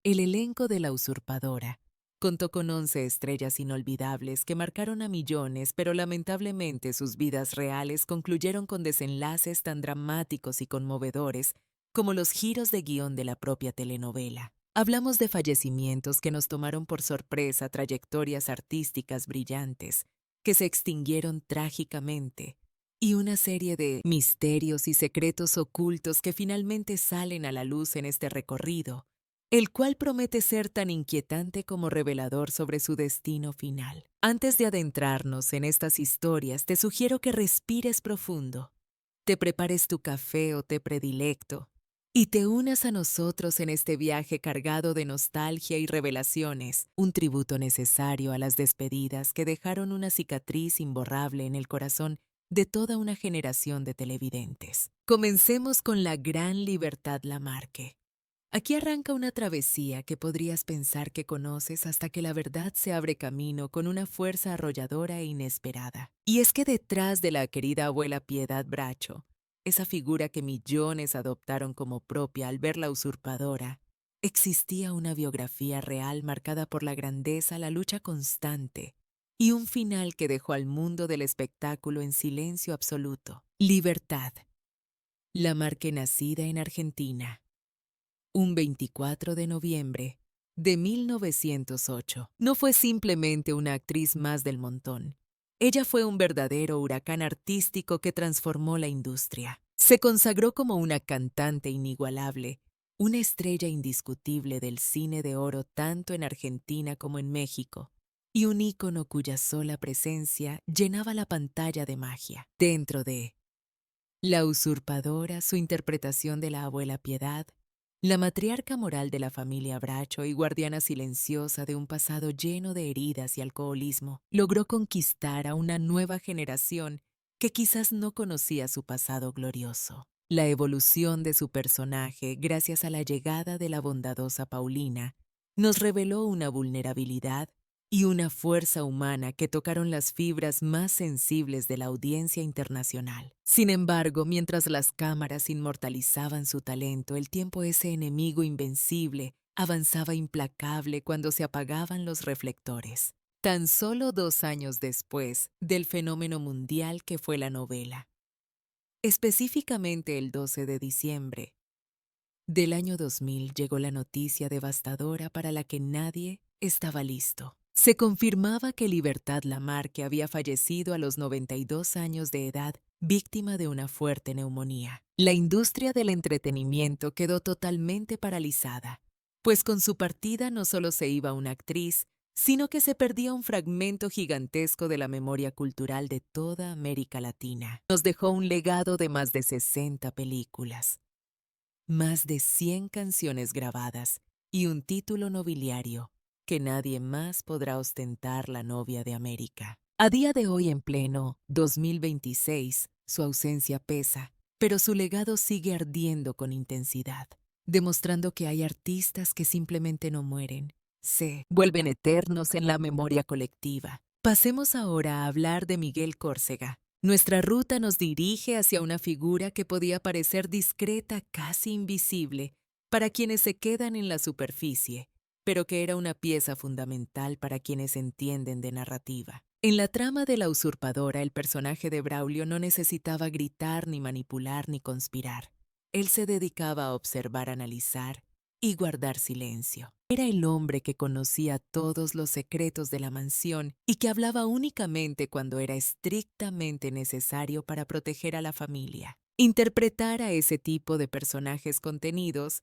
El elenco de La Usurpadora contó con 11 estrellas inolvidables que marcaron a millones, pero lamentablemente sus vidas reales concluyeron con desenlaces tan dramáticos y conmovedores como los giros de guión de la propia telenovela. Hablamos de fallecimientos que nos tomaron por sorpresa, trayectorias artísticas brillantes que se extinguieron trágicamente, y una serie de misterios y secretos ocultos que finalmente salen a la luz en este recorrido, el cual promete ser tan inquietante como revelador sobre su destino final. Antes de adentrarnos en estas historias, te sugiero que respires profundo, te prepares tu café o té predilecto y te unas a nosotros en este viaje cargado de nostalgia y revelaciones, un tributo necesario a las despedidas que dejaron una cicatriz imborrable en el corazón de toda una generación de televidentes. Comencemos con la gran Libertad Lamarque. Aquí arranca una travesía que podrías pensar que conoces hasta que la verdad se abre camino con una fuerza arrolladora e inesperada. Y es que detrás de la querida abuela Piedad Bracho, esa figura que millones adoptaron como propia al ver la usurpadora, existía una biografía real marcada por la grandeza, la lucha constante y un final que dejó al mundo del espectáculo en silencio absoluto. Libertad, Lamarque, nacida en Argentina un 24 de noviembre de 1908. No fue simplemente una actriz más del montón. Ella fue un verdadero huracán artístico que transformó la industria. Se consagró como una cantante inigualable, una estrella indiscutible del cine de oro tanto en Argentina como en México, y un ícono cuya sola presencia llenaba la pantalla de magia. Dentro de La Usurpadora, su interpretación de la abuela Piedad, la matriarca moral de la familia Bracho y guardiana silenciosa de un pasado lleno de heridas y alcoholismo, logró conquistar a una nueva generación que quizás no conocía su pasado glorioso. La evolución de su personaje, gracias a la llegada de la bondadosa Paulina, nos reveló una vulnerabilidad y una fuerza humana que tocaron las fibras más sensibles de la audiencia internacional. Sin embargo, mientras las cámaras inmortalizaban su talento, el tiempo, ese enemigo invencible, avanzaba implacable cuando se apagaban los reflectores. Tan solo 2 años después del fenómeno mundial que fue la novela. Específicamente el 12 de diciembre del año 2000 llegó la noticia devastadora para la que nadie estaba listo. Se confirmaba que Libertad Lamarque había fallecido a los 92 años de edad, víctima de una fuerte neumonía. La industria del entretenimiento quedó totalmente paralizada, pues con su partida no solo se iba una actriz, sino que se perdía un fragmento gigantesco de la memoria cultural de toda América Latina. Nos dejó un legado de más de 60 películas, más de 100 canciones grabadas y un título nobiliario que nadie más podrá ostentar, la novia de América. A día de hoy, en pleno 2026, su ausencia pesa, pero su legado sigue ardiendo con intensidad, demostrando que hay artistas que simplemente no mueren, se vuelven eternos en la memoria colectiva. Pasemos ahora a hablar de Miguel Córcega. Nuestra ruta nos dirige hacia una figura que podía parecer discreta, casi invisible, para quienes se quedan en la superficie, pero que era una pieza fundamental para quienes entienden de narrativa. En la trama de La Usurpadora, el personaje de Braulio no necesitaba gritar, ni manipular, ni conspirar. Él se dedicaba a observar, analizar y guardar silencio. Era el hombre que conocía todos los secretos de la mansión y que hablaba únicamente cuando era estrictamente necesario para proteger a la familia. Interpretar a ese tipo de personajes contenidos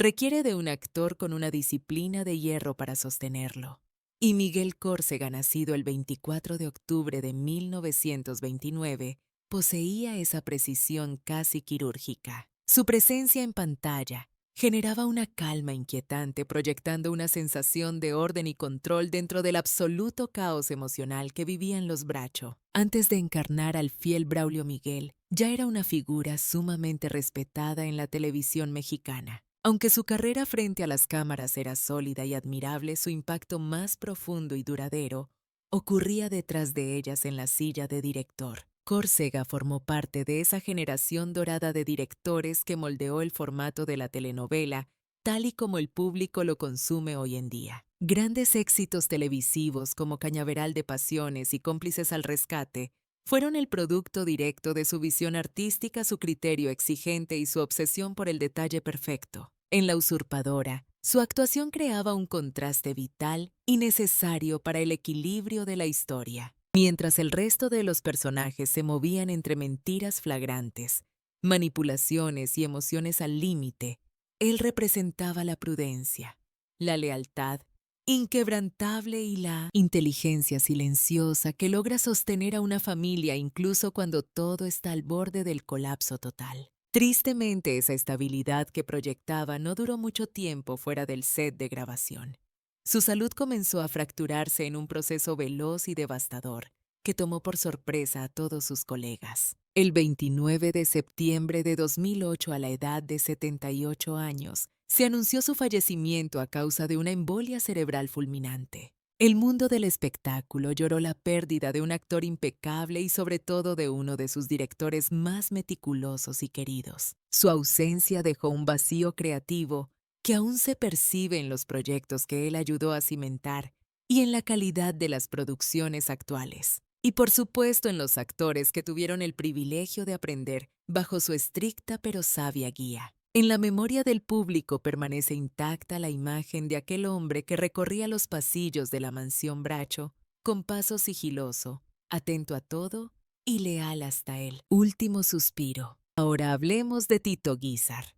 requiere de un actor con una disciplina de hierro para sostenerlo. Y Miguel Córcega, nacido el 24 de octubre de 1929, poseía esa precisión casi quirúrgica. Su presencia en pantalla generaba una calma inquietante, proyectando una sensación de orden y control dentro del absoluto caos emocional que vivían los Bracho. Antes de encarnar al fiel Braulio Miguel, ya era una figura sumamente respetada en la televisión mexicana. Aunque su carrera frente a las cámaras era sólida y admirable, su impacto más profundo y duradero ocurría detrás de ellas, en la silla de director. Córcega formó parte de esa generación dorada de directores que moldeó el formato de la telenovela, tal y como el público lo consume hoy en día. Grandes éxitos televisivos como Cañaveral de Pasiones y Cómplices al Rescate fueron el producto directo de su visión artística, su criterio exigente y su obsesión por el detalle perfecto. En La Usurpadora, su actuación creaba un contraste vital y necesario para el equilibrio de la historia, mientras el resto de los personajes se movían entre mentiras flagrantes, manipulaciones y emociones al límite. Él representaba la prudencia, la lealtad inquebrantable y la inteligencia silenciosa que logra sostener a una familia incluso cuando todo está al borde del colapso total. Tristemente, esa estabilidad que proyectaba no duró mucho tiempo fuera del set de grabación. Su salud comenzó a fracturarse en un proceso veloz y devastador que tomó por sorpresa a todos sus colegas. El 29 de septiembre de 2008, a la edad de 78 años, se anunció su fallecimiento a causa de una embolia cerebral fulminante. El mundo del espectáculo lloró la pérdida de un actor impecable y sobre todo de uno de sus directores más meticulosos y queridos. Su ausencia dejó un vacío creativo que aún se percibe en los proyectos que él ayudó a cimentar y en la calidad de las producciones actuales. Y por supuesto en los actores que tuvieron el privilegio de aprender bajo su estricta pero sabia guía. En la memoria del público permanece intacta la imagen de aquel hombre que recorría los pasillos de la mansión Bracho con paso sigiloso, atento a todo y leal hasta el último suspiro. Ahora hablemos de Tito Guízar.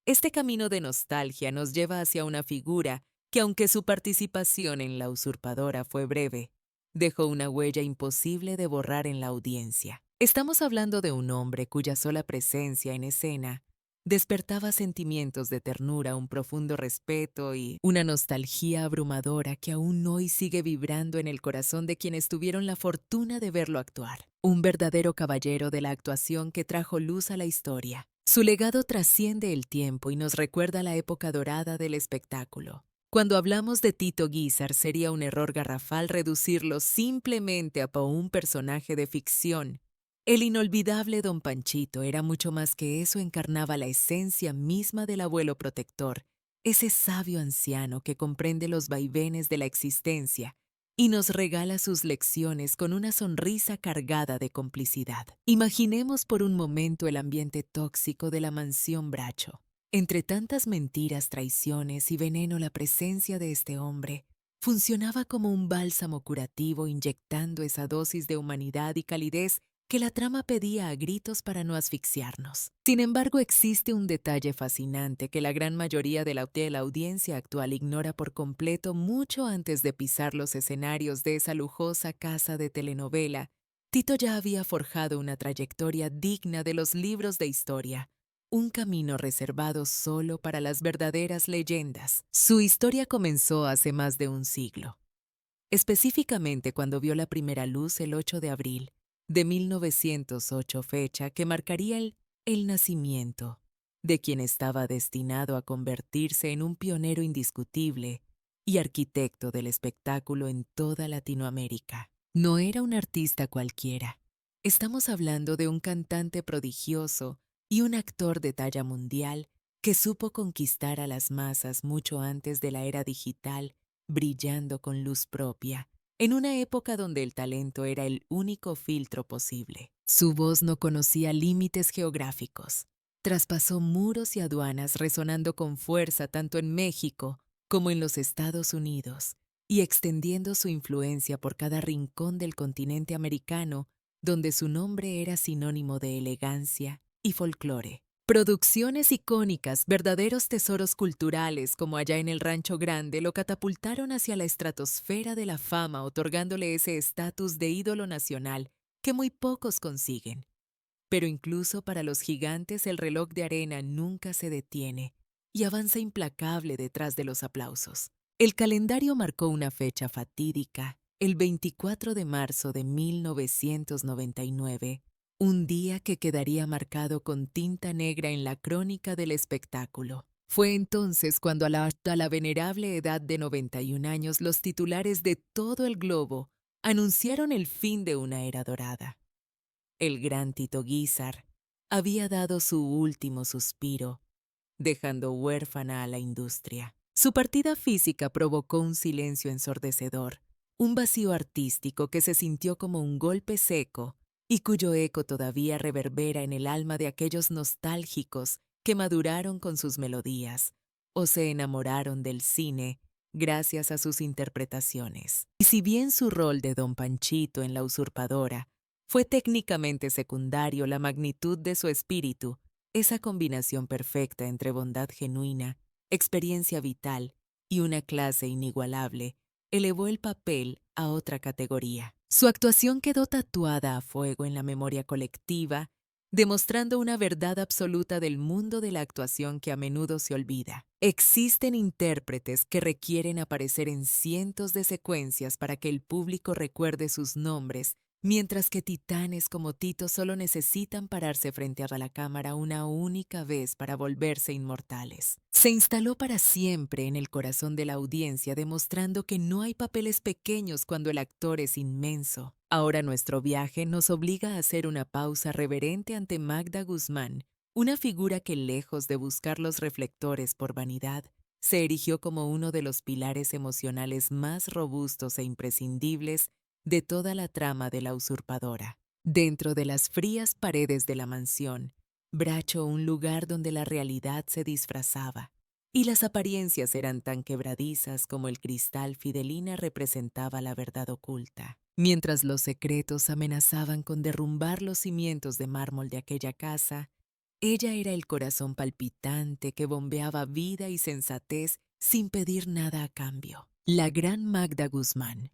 Este camino de nostalgia nos lleva hacia una figura que, aunque su participación en La Usurpadora fue breve, dejó una huella imposible de borrar en la audiencia. Estamos hablando de un hombre cuya sola presencia en escena despertaba sentimientos de ternura, un profundo respeto y una nostalgia abrumadora que aún hoy sigue vibrando en el corazón de quienes tuvieron la fortuna de verlo actuar. Un verdadero caballero de la actuación que trajo luz a la historia. Su legado trasciende el tiempo y nos recuerda la época dorada del espectáculo. Cuando hablamos de Tito Guízar, sería un error garrafal reducirlo simplemente a un personaje de ficción. El inolvidable Don Panchito era mucho más que eso, encarnaba la esencia misma del abuelo protector, ese sabio anciano que comprende los vaivenes de la existencia y nos regala sus lecciones con una sonrisa cargada de complicidad. Imaginemos por un momento el ambiente tóxico de la mansión Bracho. Entre tantas mentiras, traiciones y veneno, la presencia de este hombre funcionaba como un bálsamo curativo, inyectando esa dosis de humanidad y calidez que la trama pedía a gritos para no asfixiarnos. Sin embargo, existe un detalle fascinante que la gran mayoría de la audiencia actual ignora por completo mucho antes de pisar los escenarios de esa lujosa casa de telenovela. Tito ya había forjado una trayectoria digna de los libros de historia, un camino reservado solo para las verdaderas leyendas. Su historia comenzó hace más de un siglo, específicamente cuando vio la primera luz el 8 de abril de 1908, fecha que marcaría el nacimiento de quien estaba destinado a convertirse en un pionero indiscutible y arquitecto del espectáculo en toda Latinoamérica. No era un artista cualquiera. Estamos hablando de un cantante prodigioso y un actor de talla mundial que supo conquistar a las masas mucho antes de la era digital, brillando con luz propia, en una época donde el talento era el único filtro posible. Su voz no conocía límites geográficos. Traspasó muros y aduanas resonando con fuerza tanto en México como en los Estados Unidos y extendiendo su influencia por cada rincón del continente americano, donde su nombre era sinónimo de elegancia y folclore. Producciones icónicas, verdaderos tesoros culturales como Allá en el Rancho Grande, lo catapultaron hacia la estratosfera de la fama, otorgándole ese estatus de ídolo nacional que muy pocos consiguen. Pero incluso para los gigantes el reloj de arena nunca se detiene y avanza implacable detrás de los aplausos. El calendario marcó una fecha fatídica, el 24 de marzo de 1999, un día que quedaría marcado con tinta negra en la crónica del espectáculo. Fue entonces cuando a la venerable edad de 91 años los titulares de todo el globo anunciaron el fin de una era dorada. El gran Tito Guízar había dado su último suspiro dejando huérfana a la industria. Su partida física provocó un silencio ensordecedor, un vacío artístico que se sintió como un golpe seco y cuyo eco todavía reverbera en el alma de aquellos nostálgicos que maduraron con sus melodías o se enamoraron del cine gracias a sus interpretaciones. Y si bien su rol de Don Panchito en La Usurpadora fue técnicamente secundario, la magnitud de su espíritu, esa combinación perfecta entre bondad genuina, experiencia vital y una clase inigualable, elevó el papel a otra categoría. Su actuación quedó tatuada a fuego en la memoria colectiva, demostrando una verdad absoluta del mundo de la actuación que a menudo se olvida. Existen intérpretes que requieren aparecer en cientos de secuencias para que el público recuerde sus nombres, mientras que titanes como Tito solo necesitan pararse frente a la cámara una única vez para volverse inmortales. Se instaló para siempre en el corazón de la audiencia, demostrando que no hay papeles pequeños cuando el actor es inmenso. Ahora nuestro viaje nos obliga a hacer una pausa reverente ante Magda Guzmán, una figura que, lejos de buscar los reflectores por vanidad, se erigió como uno de los pilares emocionales más robustos e imprescindibles de toda la trama de La Usurpadora. Dentro de las frías paredes de la mansión, brachó un lugar donde la realidad se disfrazaba, y las apariencias eran tan quebradizas como el cristal. Fidelina representaba la verdad oculta. Mientras los secretos amenazaban con derrumbar los cimientos de mármol de aquella casa, ella era el corazón palpitante que bombeaba vida y sensatez sin pedir nada a cambio. La gran Magda Guzmán,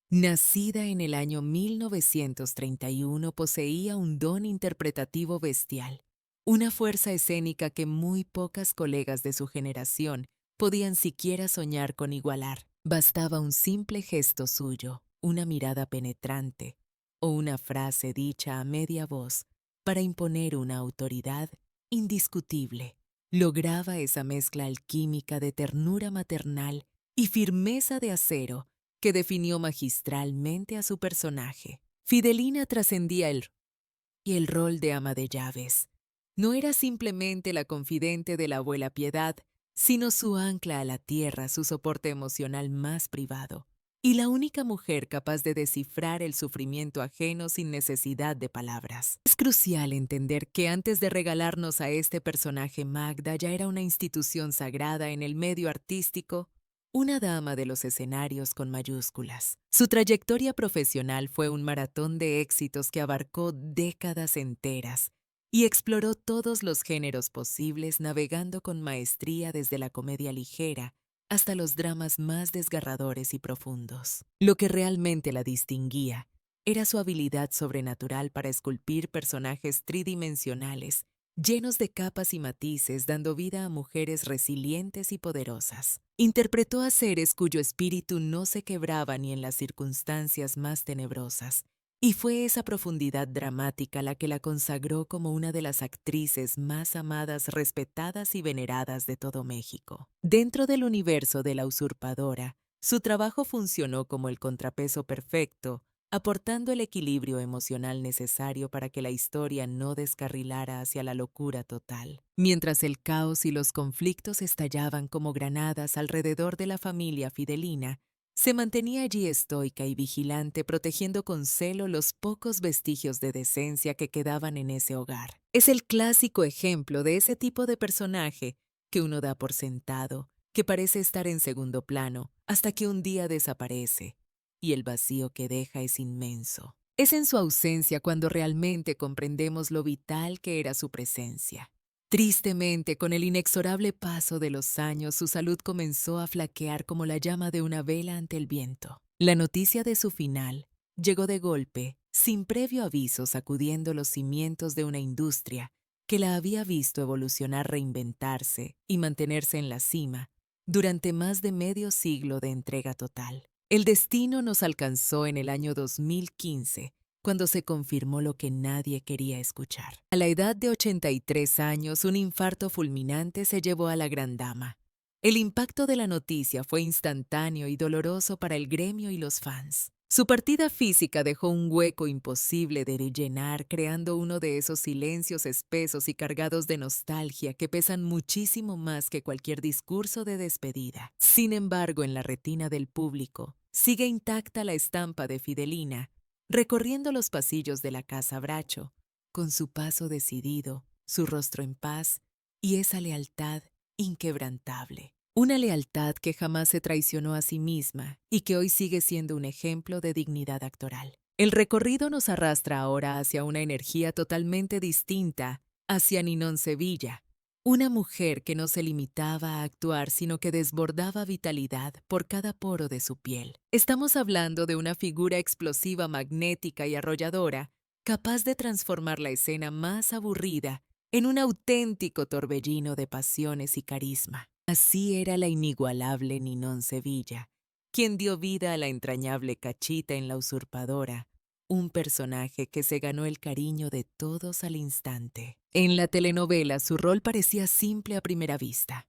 nacida en el año 1931, poseía un don interpretativo bestial, una fuerza escénica que muy pocas colegas de su generación podían siquiera soñar con igualar. Bastaba un simple gesto suyo, una mirada penetrante o una frase dicha a media voz para imponer una autoridad indiscutible. Lograba esa mezcla alquímica de ternura maternal y firmeza de acero que definió magistralmente a su personaje. Fidelina trascendía el rol de ama de llaves. No era simplemente la confidente de la abuela Piedad, sino su ancla a la tierra, su soporte emocional más privado, y la única mujer capaz de descifrar el sufrimiento ajeno sin necesidad de palabras. Es crucial entender que antes de regalarnos a este personaje, Magda ya era una institución sagrada en el medio artístico, una dama de los escenarios con mayúsculas. Su trayectoria profesional fue un maratón de éxitos que abarcó décadas enteras y exploró todos los géneros posibles, navegando con maestría desde la comedia ligera hasta los dramas más desgarradores y profundos. Lo que realmente la distinguía era su habilidad sobrenatural para esculpir personajes tridimensionales, llenos de capas y matices, dando vida a mujeres resilientes y poderosas. Interpretó a seres cuyo espíritu no se quebraba ni en las circunstancias más tenebrosas, y fue esa profundidad dramática la que la consagró como una de las actrices más amadas, respetadas y veneradas de todo México. Dentro del universo de La Usurpadora, su trabajo funcionó como el contrapeso perfecto, aportando el equilibrio emocional necesario para que la historia no descarrilara hacia la locura total. Mientras el caos y los conflictos estallaban como granadas alrededor de la familia Fidelina, se mantenía allí estoica y vigilante, protegiendo con celo los pocos vestigios de decencia que quedaban en ese hogar. Es el clásico ejemplo de ese tipo de personaje que uno da por sentado, que parece estar en segundo plano, hasta que un día desaparece, y el vacío que deja es inmenso. Es en su ausencia cuando realmente comprendemos lo vital que era su presencia. Tristemente, con el inexorable paso de los años, su salud comenzó a flaquear como la llama de una vela ante el viento. La noticia de su final llegó de golpe, sin previo aviso, sacudiendo los cimientos de una industria que la había visto evolucionar, reinventarse y mantenerse en la cima durante más de medio siglo de entrega total. El destino nos alcanzó en el año 2015, cuando se confirmó lo que nadie quería escuchar. A la edad de 83 años, un infarto fulminante se llevó a la gran dama. El impacto de la noticia fue instantáneo y doloroso para el gremio y los fans. Su partida física dejó un hueco imposible de llenar, creando uno de esos silencios espesos y cargados de nostalgia que pesan muchísimo más que cualquier discurso de despedida. Sin embargo, en la retina del público, sigue intacta la estampa de Fidelina, recorriendo los pasillos de la Casa Bracho, con su paso decidido, su rostro en paz y esa lealtad inquebrantable. Una lealtad que jamás se traicionó a sí misma y que hoy sigue siendo un ejemplo de dignidad actoral. El recorrido nos arrastra ahora hacia una energía totalmente distinta, hacia Ninón Sevilla, una mujer que no se limitaba a actuar, sino que desbordaba vitalidad por cada poro de su piel. Estamos hablando de una figura explosiva, magnética y arrolladora, capaz de transformar la escena más aburrida en un auténtico torbellino de pasiones y carisma. Así era la inigualable Ninón Sevilla, quien dio vida a la entrañable Cachita en La Usurpadora, un personaje que se ganó el cariño de todos al instante. En la telenovela su rol parecía simple a primera vista.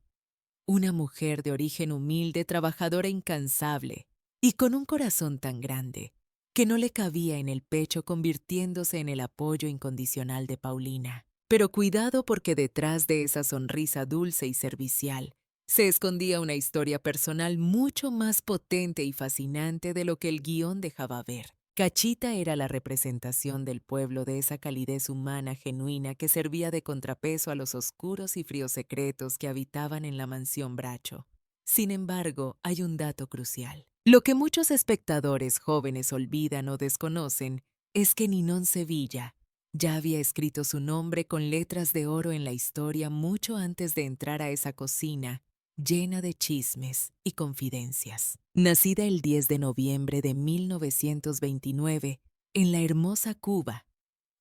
Una mujer de origen humilde, trabajadora incansable y con un corazón tan grande que no le cabía en el pecho, convirtiéndose en el apoyo incondicional de Paulina. Pero cuidado, porque detrás de esa sonrisa dulce y servicial se escondía una historia personal mucho más potente y fascinante de lo que el guión dejaba ver. Cachita era la representación del pueblo, de esa calidez humana genuina que servía de contrapeso a los oscuros y fríos secretos que habitaban en la mansión Bracho. Sin embargo, hay un dato crucial. Lo que muchos espectadores jóvenes olvidan o desconocen es que Ninón Sevilla ya había escrito su nombre con letras de oro en la historia mucho antes de entrar a esa cocina llena de chismes y confidencias. Nacida el 10 de noviembre de 1929 en la hermosa Cuba,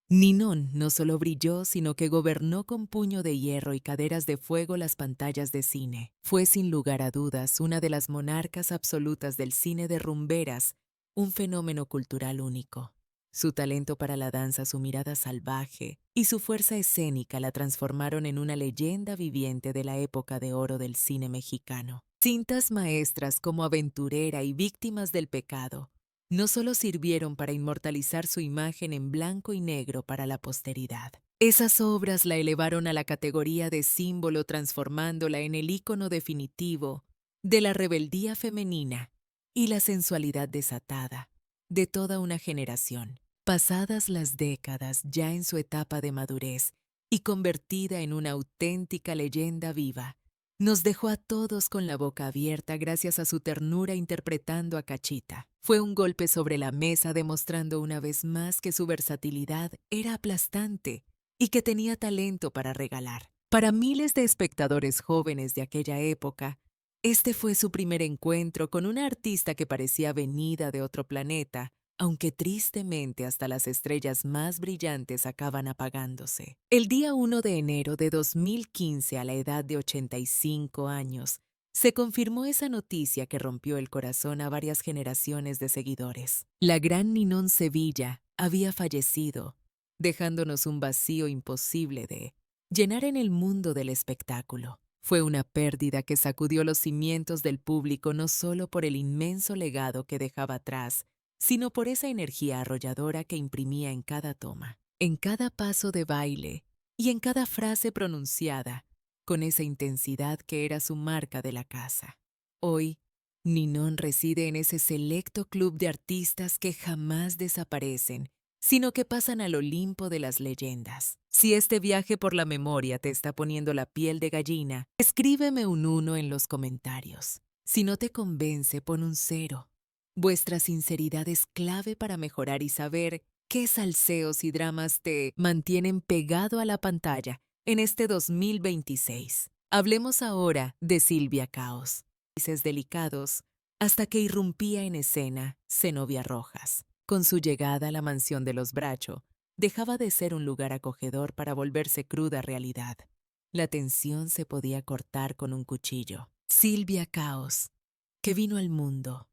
Ninón no solo brilló, sino que gobernó con puño de hierro y caderas de fuego las pantallas de cine. Fue sin lugar a dudas una de las monarcas absolutas del cine de rumberas, un fenómeno cultural único. Su talento para la danza, su mirada salvaje y su fuerza escénica la transformaron en una leyenda viviente de la época de oro del cine mexicano. Cintas maestras como Aventurera y Víctimas del Pecado no solo sirvieron para inmortalizar su imagen en blanco y negro para la posteridad. Esas obras la elevaron a la categoría de símbolo, transformándola en el ícono definitivo de la rebeldía femenina y la sensualidad desatada de toda una generación. Pasadas las décadas, ya en su etapa de madurez y convertida en una auténtica leyenda viva, nos dejó a todos con la boca abierta gracias a su ternura interpretando a Cachita. Fue un golpe sobre la mesa, demostrando una vez más que su versatilidad era aplastante y que tenía talento para regalar. Para miles de espectadores jóvenes de aquella época, este fue su primer encuentro con una artista que parecía venida de otro planeta, aunque tristemente hasta las estrellas más brillantes acaban apagándose. El día 1 de enero de 2015, a la edad de 85 años, se confirmó esa noticia que rompió el corazón a varias generaciones de seguidores. La gran Ninón Sevilla había fallecido, dejándonos un vacío imposible de llenar en el mundo del espectáculo. Fue una pérdida que sacudió los cimientos del público, no solo por el inmenso legado que dejaba atrás, sino por esa energía arrolladora que imprimía en cada toma, en cada paso de baile y en cada frase pronunciada, con esa intensidad que era su marca de la casa. Hoy, Ninón reside en ese selecto club de artistas que jamás desaparecen, sino que pasan al Olimpo de las leyendas. Si este viaje por la memoria te está poniendo la piel de gallina, escríbeme un 1 en los comentarios. Si no te convence, pon un 0. Vuestra sinceridad es clave para mejorar y saber qué salseos y dramas te mantienen pegado a la pantalla en este 2026. Hablemos ahora de Silvia Caos. Delicados, hasta que irrumpía en escena Zenobia Rojas. Con su llegada a la mansión de los Bracho, dejaba de ser un lugar acogedor para volverse cruda realidad. La tensión se podía cortar con un cuchillo. Silvia Caos, que vino al mundo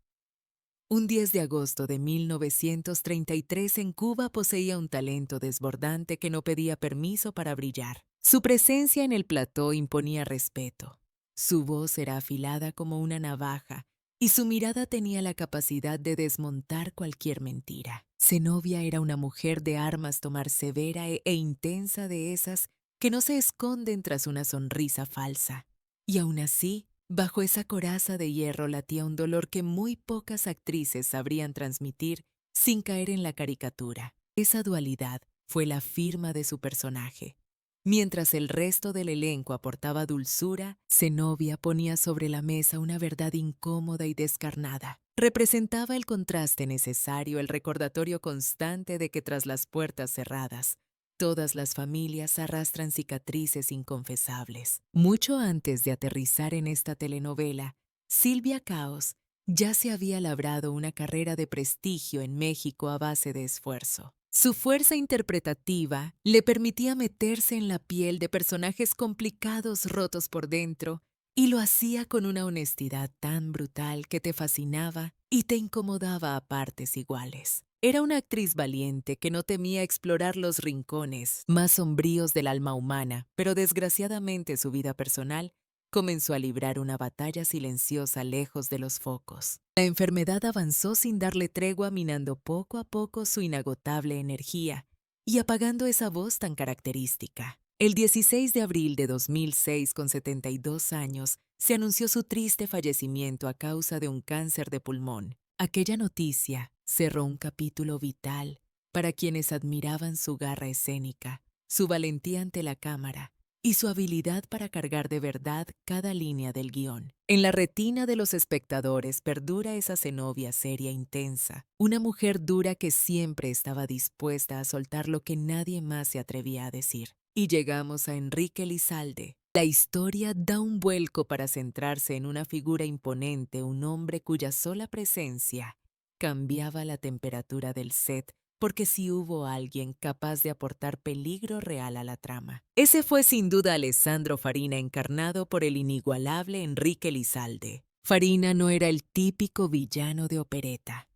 un 10 de agosto de 1933 en Cuba, poseía un talento desbordante que no pedía permiso para brillar. Su presencia en el plató imponía respeto. Su voz era afilada como una navaja y su mirada tenía la capacidad de desmontar cualquier mentira. Zenobia era una mujer de armas tomar severa e intensa, de esas que no se esconden tras una sonrisa falsa. Y aún así, bajo esa coraza de hierro latía un dolor que muy pocas actrices sabrían transmitir sin caer en la caricatura. Esa dualidad fue la firma de su personaje. Mientras el resto del elenco aportaba dulzura, Zenobia ponía sobre la mesa una verdad incómoda y descarnada. Representaba el contraste necesario, el recordatorio constante de que tras las puertas cerradas, todas las familias arrastran cicatrices inconfesables. Mucho antes de aterrizar en esta telenovela, Silvia Caos ya se había labrado una carrera de prestigio en México a base de esfuerzo. Su fuerza interpretativa le permitía meterse en la piel de personajes complicados, rotos por dentro, y lo hacía con una honestidad tan brutal que te fascinaba y te incomodaba a partes iguales. Era una actriz valiente que no temía explorar los rincones más sombríos del alma humana, pero desgraciadamente su vida personal comenzó a librar una batalla silenciosa lejos de los focos. La enfermedad avanzó sin darle tregua, minando poco a poco su inagotable energía y apagando esa voz tan característica. El 16 de abril de 2006, con 72 años, se anunció su triste fallecimiento a causa de un cáncer de pulmón. Aquella noticia cerró un capítulo vital para quienes admiraban su garra escénica, su valentía ante la cámara y su habilidad para cargar de verdad cada línea del guión. En la retina de los espectadores perdura esa Zenobia seria e intensa, una mujer dura que siempre estaba dispuesta a soltar lo que nadie más se atrevía a decir. Y llegamos a Enrique Lizalde. La historia da un vuelco para centrarse en una figura imponente, un hombre cuya sola presencia cambiaba la temperatura del set, porque si hubo alguien capaz de aportar peligro real a la trama, ese fue sin duda Alessandro Farina, encarnado por el inigualable Enrique Lizalde. Farina no era el típico villano de opereta.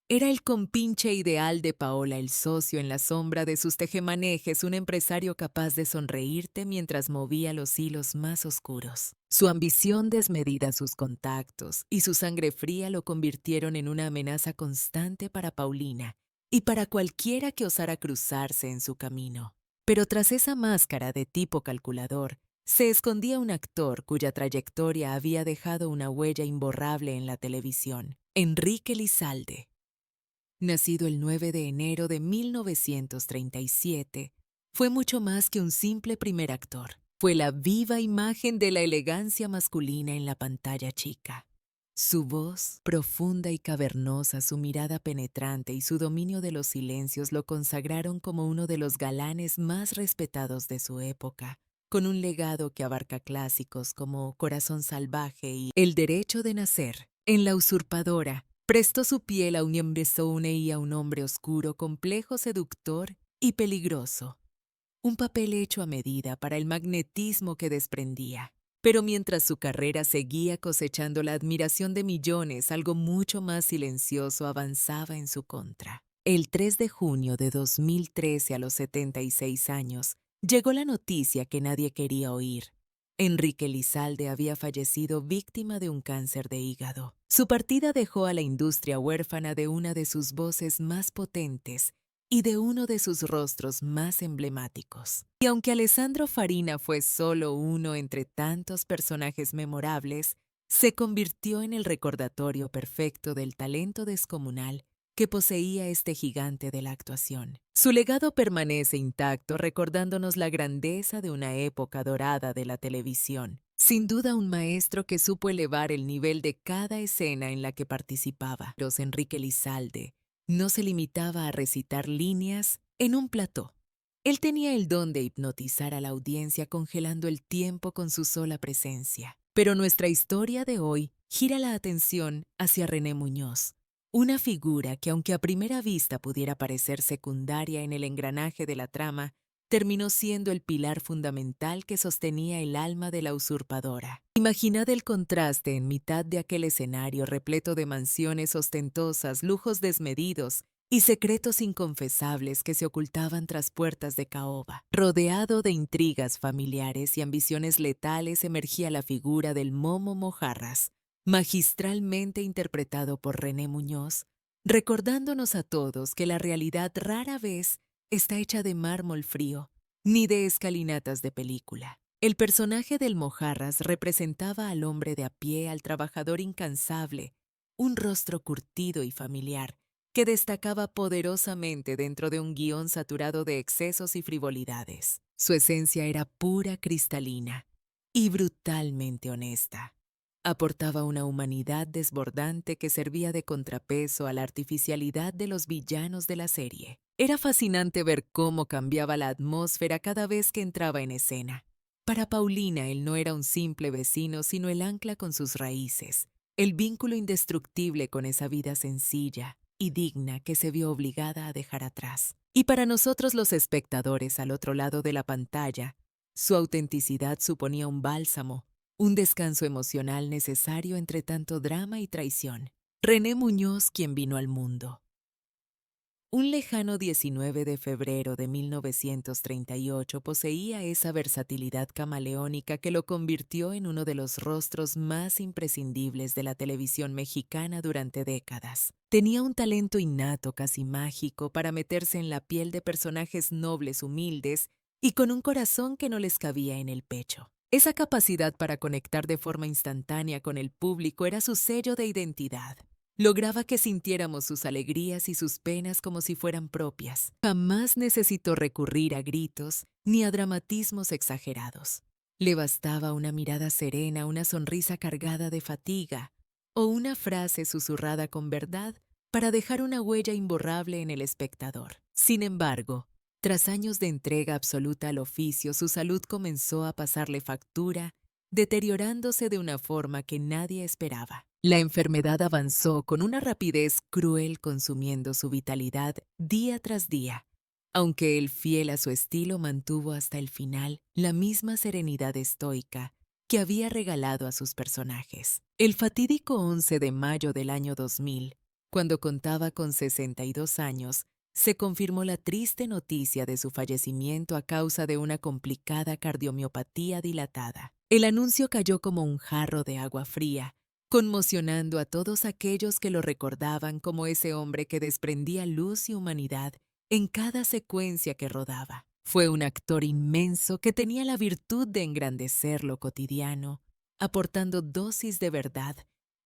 Era el compinche ideal de Paola, el socio en la sombra de sus tejemanejes, un empresario capaz de sonreírte mientras movía los hilos más oscuros. Su ambición desmedida, sus contactos y su sangre fría lo convirtieron en una amenaza constante para Paulina y para cualquiera que osara cruzarse en su camino. Pero tras esa máscara de tipo calculador, se escondía un actor cuya trayectoria había dejado una huella imborrable en la televisión: Enrique Lizalde. Nacido el 9 de enero de 1937, fue mucho más que un simple primer actor. Fue la viva imagen de la elegancia masculina en la pantalla chica. Su voz, profunda y cavernosa, su mirada penetrante y su dominio de los silencios lo consagraron como uno de los galanes más respetados de su época, con un legado que abarca clásicos como Corazón salvaje y El derecho de nacer. En La usurpadora, prestó su piel a un embezone y a un hombre oscuro, complejo, seductor y peligroso. Un papel hecho a medida para el magnetismo que desprendía. Pero mientras su carrera seguía cosechando la admiración de millones, algo mucho más silencioso avanzaba en su contra. El 3 de junio de 2013, a los 76 años, llegó la noticia que nadie quería oír. Enrique Lizalde había fallecido víctima de un cáncer de hígado. Su partida dejó a la industria huérfana de una de sus voces más potentes y de uno de sus rostros más emblemáticos. Y aunque Alessandro Farina fue solo uno entre tantos personajes memorables, se convirtió en el recordatorio perfecto del talento descomunal que poseía este gigante de la actuación. Su legado permanece intacto, recordándonos la grandeza de una época dorada de la televisión. Sin duda, un maestro que supo elevar el nivel de cada escena en la que participaba. Los Enrique Lizalde no se limitaba a recitar líneas en un plató. Él tenía el don de hipnotizar a la audiencia, congelando el tiempo con su sola presencia. Pero nuestra historia de hoy gira la atención hacia René Muñoz, una figura que, aunque a primera vista pudiera parecer secundaria en el engranaje de la trama, terminó siendo el pilar fundamental que sostenía el alma de La usurpadora. Imaginad el contraste en mitad de aquel escenario repleto de mansiones ostentosas, lujos desmedidos y secretos inconfesables que se ocultaban tras puertas de caoba. Rodeado de intrigas familiares y ambiciones letales, emergía la figura del Momo Mojarras, magistralmente interpretado por René Muñoz, recordándonos a todos que la realidad rara vez está hecha de mármol frío, ni de escalinatas de película. El personaje del Mojarras representaba al hombre de a pie, al trabajador incansable, un rostro curtido y familiar, que destacaba poderosamente dentro de un guión saturado de excesos y frivolidades. Su esencia era pura cristalina y brutalmente honesta. Aportaba una humanidad desbordante que servía de contrapeso a la artificialidad de los villanos de la serie. Era fascinante ver cómo cambiaba la atmósfera cada vez que entraba en escena. Para Paulina, él no era un simple vecino, sino el ancla con sus raíces, el vínculo indestructible con esa vida sencilla y digna que se vio obligada a dejar atrás. Y para nosotros los espectadores al otro lado de la pantalla, su autenticidad suponía un bálsamo, un descanso emocional necesario entre tanto drama y traición. René Muñoz, quien vino al mundo. Un lejano 19 de febrero de 1938 poseía esa versatilidad camaleónica que lo convirtió en uno de los rostros más imprescindibles de la televisión mexicana durante décadas. Tenía un talento innato, casi mágico, para meterse en la piel de personajes nobles, humildes y con un corazón que no les cabía en el pecho. Esa capacidad para conectar de forma instantánea con el público era su sello de identidad. Lograba que sintiéramos sus alegrías y sus penas como si fueran propias. Jamás necesitó recurrir a gritos ni a dramatismos exagerados. Le bastaba una mirada serena, una sonrisa cargada de fatiga o una frase susurrada con verdad para dejar una huella imborrable en el espectador. Sin embargo, tras años de entrega absoluta al oficio, su salud comenzó a pasarle factura, deteriorándose de una forma que nadie esperaba. La enfermedad avanzó con una rapidez cruel, consumiendo su vitalidad día tras día, aunque él, fiel a su estilo, mantuvo hasta el final la misma serenidad estoica que había regalado a sus personajes. El fatídico 11 de mayo del año 2000, cuando contaba con 62 años, se confirmó la triste noticia de su fallecimiento a causa de una complicada cardiomiopatía dilatada. El anuncio cayó como un jarro de agua fría, conmocionando a todos aquellos que lo recordaban como ese hombre que desprendía luz y humanidad en cada secuencia que rodaba. Fue un actor inmenso que tenía la virtud de engrandecer lo cotidiano, aportando dosis de verdad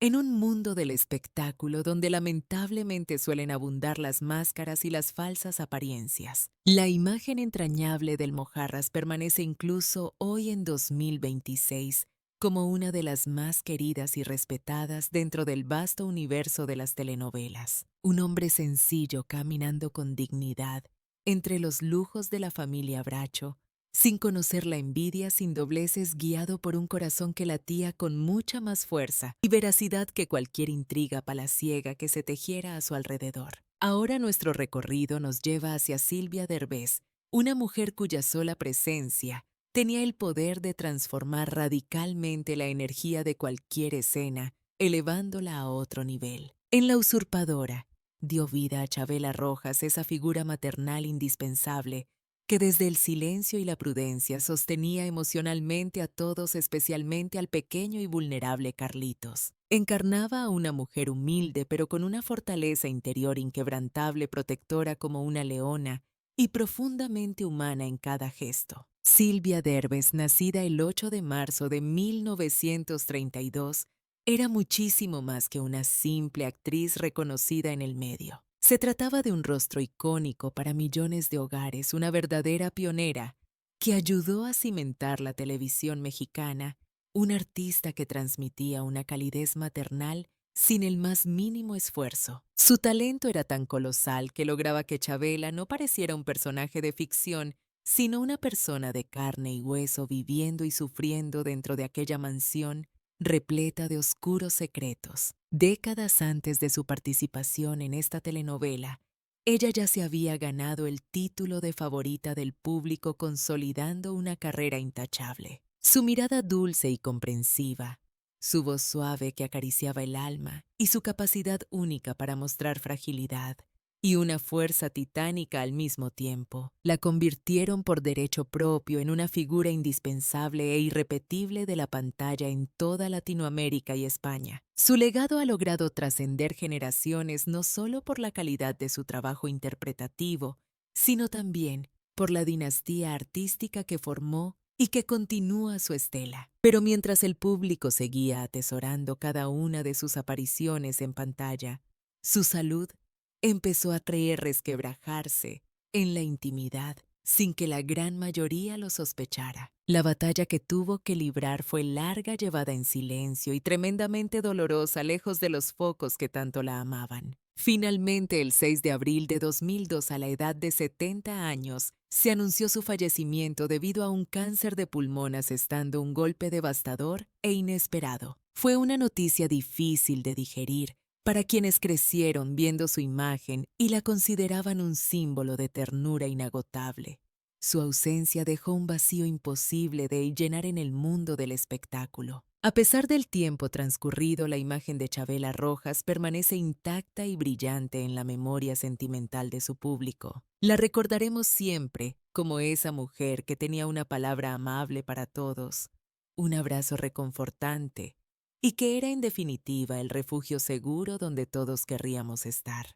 en un mundo del espectáculo donde lamentablemente suelen abundar las máscaras y las falsas apariencias. La imagen entrañable del Mojarras permanece incluso hoy en 2026 como una de las más queridas y respetadas dentro del vasto universo de las telenovelas. Un hombre sencillo caminando con dignidad entre los lujos de la familia Bracho, sin conocer la envidia, sin dobleces, guiado por un corazón que latía con mucha más fuerza y veracidad que cualquier intriga palaciega que se tejiera a su alrededor. Ahora nuestro recorrido nos lleva hacia Silvia Derbez, una mujer cuya sola presencia tenía el poder de transformar radicalmente la energía de cualquier escena, elevándola a otro nivel. En La Usurpadora, dio vida a Chabela Rojas, esa figura maternal indispensable que desde el silencio y la prudencia sostenía emocionalmente a todos, especialmente al pequeño y vulnerable Carlitos. Encarnaba a una mujer humilde pero con una fortaleza interior inquebrantable, protectora como una leona y profundamente humana en cada gesto. Silvia Derbez, nacida el 8 de marzo de 1932, era muchísimo más que una simple actriz reconocida en el medio. Se trataba de un rostro icónico para millones de hogares, una verdadera pionera que ayudó a cimentar la televisión mexicana, un artista que transmitía una calidez maternal sin el más mínimo esfuerzo. Su talento era tan colosal que lograba que Chabela no pareciera un personaje de ficción, sino una persona de carne y hueso viviendo y sufriendo dentro de aquella mansión repleta de oscuros secretos. Décadas antes de su participación en esta telenovela, ella ya se había ganado el título de favorita del público, consolidando una carrera intachable. Su mirada dulce y comprensiva, su voz suave que acariciaba el alma y su capacidad única para mostrar fragilidad, y una fuerza titánica al mismo tiempo. La convirtieron por derecho propio en una figura indispensable e irrepetible de la pantalla en toda Latinoamérica y España. Su legado ha logrado trascender generaciones no solo por la calidad de su trabajo interpretativo, sino también por la dinastía artística que formó y que continúa su estela. Pero mientras el público seguía atesorando cada una de sus apariciones en pantalla, su salud empezó a creer resquebrajarse en la intimidad, sin que la gran mayoría lo sospechara. La batalla que tuvo que librar fue larga, llevada en silencio y tremendamente dolorosa, lejos de los focos que tanto la amaban. Finalmente, el 6 de abril de 2002, a la edad de 70 años, se anunció su fallecimiento debido a un cáncer de pulmón, asestando un golpe devastador e inesperado. Fue una noticia difícil de digerir para quienes crecieron viendo su imagen y la consideraban un símbolo de ternura inagotable. Su ausencia dejó un vacío imposible de llenar en el mundo del espectáculo. A pesar del tiempo transcurrido, la imagen de Chabela Rojas permanece intacta y brillante en la memoria sentimental de su público. La recordaremos siempre como esa mujer que tenía una palabra amable para todos, un abrazo reconfortante, y que era en definitiva el refugio seguro donde todos querríamos estar.